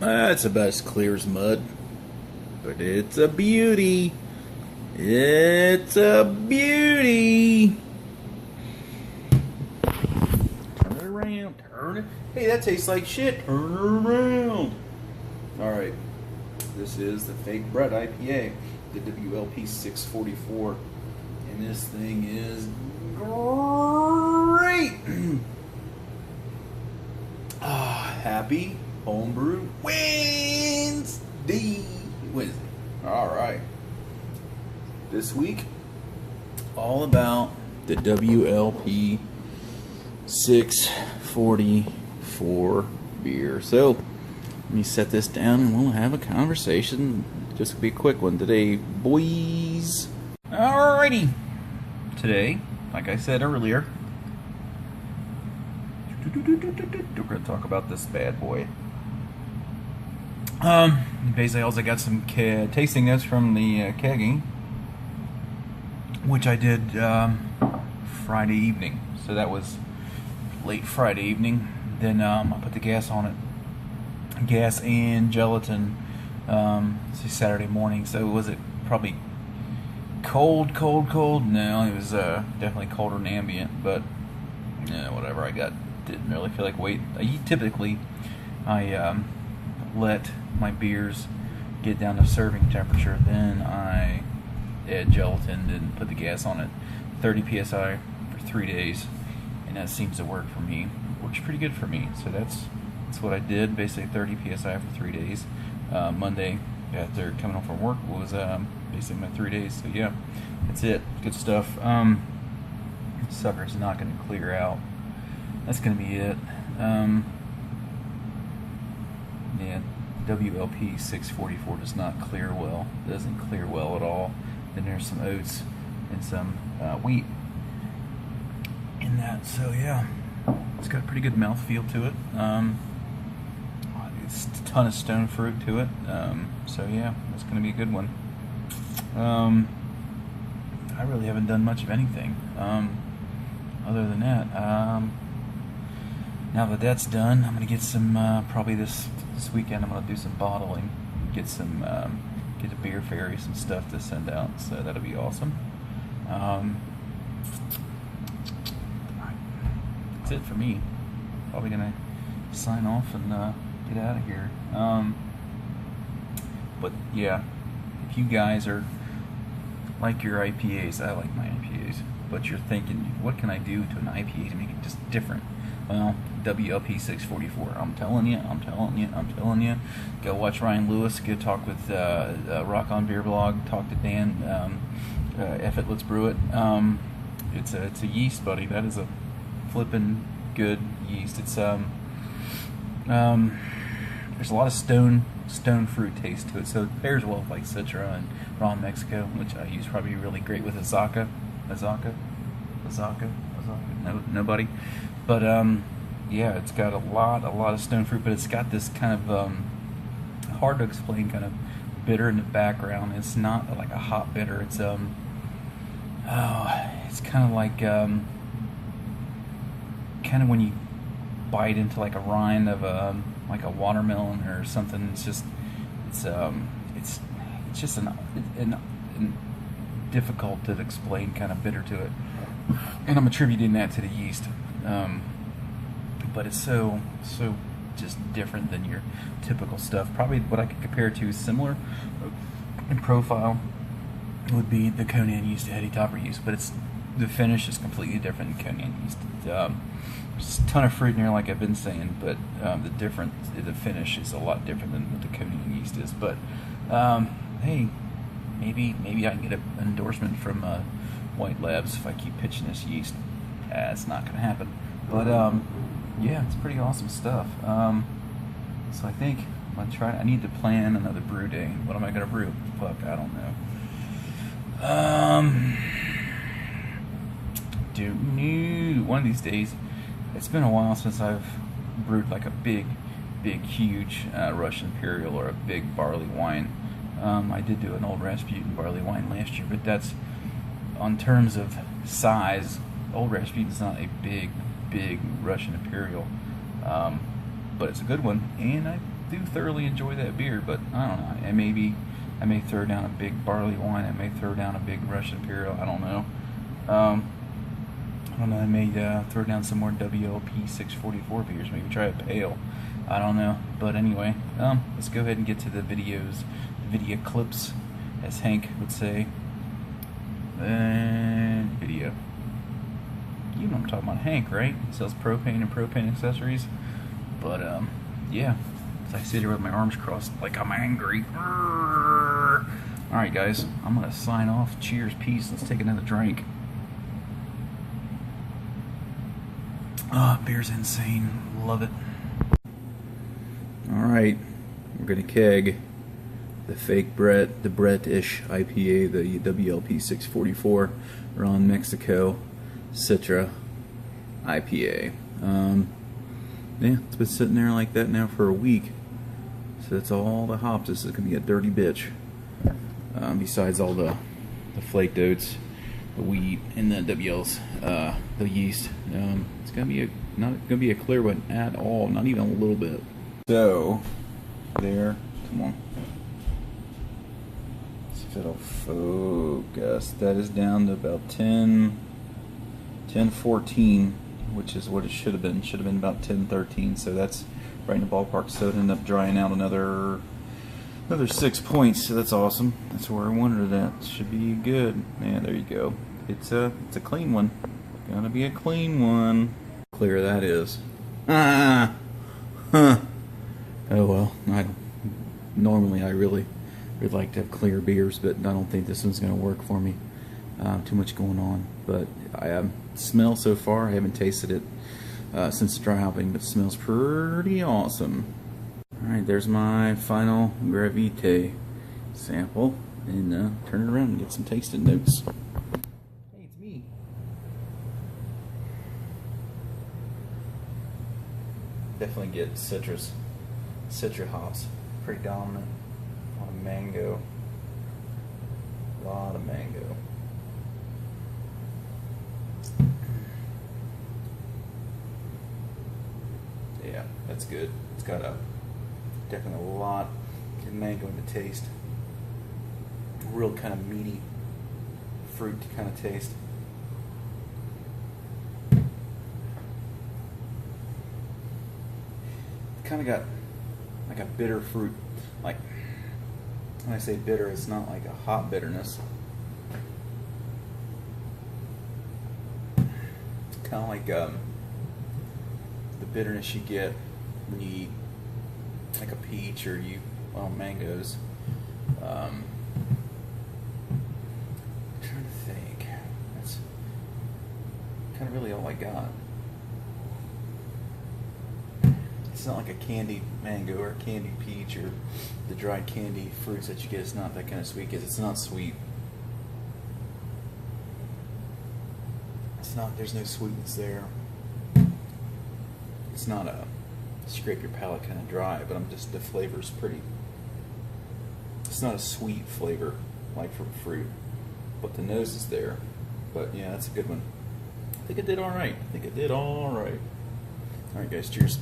It's about as clear as mud, but it's a beauty. It's a beauty. Turn it around. Turn it. Hey, that tastes like shit. Turn it around. All right. This is the Fake Bread IPA, the WLP 644, and this thing is great. Happy Homebrew Wednesday. All right. This week, all about the WLP 644 beer. So, let me set this down and we'll have a conversation. Just be a quick one today, boys. Alrighty. Today, like I said earlier, we're going to talk about this bad boy. Basically, I also got some tasting notes from the Kegging, which I did Friday evening. So that was late Friday evening. Then I put the gas on it. Gas and gelatin Saturday morning. So was it probably cold? No, it was definitely colder than ambient, but yeah, whatever. Didn't really feel like wait. Typically I let my beers get down to serving temperature, then I add gelatin and put the gas on it 30 psi for 3 days, and that seems to work for me. Works pretty good for me. So that's what I did, basically 30 psi for 3 days. Monday after coming home from work was basically my 3 days. So yeah, that's it. Good stuff. Sucker's not going to clear out. That's going to be it. Yeah, WLP 644 does not clear well. Doesn't clear well at all. Then there's some oats and some wheat in that. So yeah, it's got a pretty good mouthfeel to it. It's a ton of stone fruit to it. So yeah, it's going to be a good one. I really haven't done much of anything other than that. Now that that's done, I'm going to get some, probably this weekend, I'm going to do some bottling, get a beer ferry, some stuff to send out, so that'll be awesome. That's it for me. Probably going to sign off and get out of here. But yeah, if you guys are like your IPAs, I like my IPAs, but you're thinking, what can I do to an IPA to make it just different? Well, WLP 644. I'm telling you. Go watch Ryan Lewis. Go talk with Rock On Beer Blog. Talk to Dan. Let's brew it. It's a yeast, buddy. That is a flippin' good yeast. It's there's a lot of stone fruit taste to it, so it pairs well with like Citra and Raw Mexico, which I use probably really great with Azaka. No, nobody. But yeah, it's got a lot of stone fruit, but it's got this kind of hard to explain kind of bitter in the background. It's not like a hot bitter. It's it's kind of like kind of when you bite into like a rind of like a watermelon or something. It's just an difficult to explain kind of bitter to it, and I'm attributing that to the yeast. But it's so just different than your typical stuff. Probably what I could compare it to is similar in profile would be the Conan yeast, the Heady Topper yeast, but the finish is completely different than Conan yeast. There's a ton of fruit in there, like I've been saying, but the finish is a lot different than what the Conan yeast is. But hey, maybe I can get an endorsement from White Labs if I keep pitching this yeast. It's not going to happen. But yeah, it's pretty awesome stuff. So I think I'm gonna try. I need to plan another brew day. What am I gonna brew? Fuck, I don't know. One of these days. It's been a while since I've brewed like a big, huge Russian Imperial or a big barley wine. I did do an old Rasputin barley wine last year, but that's on terms of size. Old Rasputin's not a big Russian Imperial, but it's a good one, and I do thoroughly enjoy that beer, but I don't know. I may throw down a big barley wine. I may throw down a big Russian Imperial. I don't know. I don't know. I may throw down some more WLP 644 beers. Maybe try a pale. I don't know. But anyway, let's go ahead and get to the videos, video clips, as Hank would say. And video. You know what I'm talking about, Hank, right? He sells propane and propane accessories. But yeah. So I sit here with my arms crossed like I'm angry. Alright guys, I'm gonna sign off. Cheers, peace. Let's take another drink. Beer's insane. Love it. Alright, we're gonna keg the fake Brett, the Brett-ish IPA, the WLP 644 Ron Mexico Citra IPA. Yeah, it's been sitting there like that now for a week. So that's all the hops. This is gonna be a dirty bitch. Besides all the flaked oats, the wheat, and the WLs, the yeast. It's gonna be not gonna be a clear one at all. Not even a little bit. So there. Come on. See if it'll focus. That is down to about 10-14, which is what it should have been. Should have been about 10-13. So that's right in the ballpark. So it ended up drying out another 6 points. So that's awesome. That's where I wanted it at. Should be good. Yeah, there you go. It's a clean one. Gonna be a clean one. Clear that is. Huh. Oh well. Normally I really would like to have clear beers, but I don't think this one's gonna work for me. Too much going on. But I smell so far. I haven't tasted it since dry hopping, but it smells pretty awesome. Alright, there's my final Gravite sample, and turn it around and get some tasting notes. Hey, it's me. Definitely get citra hops, pretty dominant. A lot of mango. Yeah, that's good. It's got definitely a lot of mango in the taste. Real kind of meaty fruit kind of taste. Kind of got like a bitter fruit. Like when I say bitter, it's not like a hot bitterness. Kind of like the bitterness you get when you eat like a peach or mangoes. I'm trying to think. That's kind of really all I got. It's not like a candied mango or a candied peach or the dried candy fruits that you get. It's not that kind of sweet because it's not sweet. It's not. There's no sweetness there. It's not a scrape your palate kind of dry, but the flavor's pretty. It's not a sweet flavor like from fruit, but the nose is there. But yeah, that's a good one. I think it did all right. All right, guys. Cheers.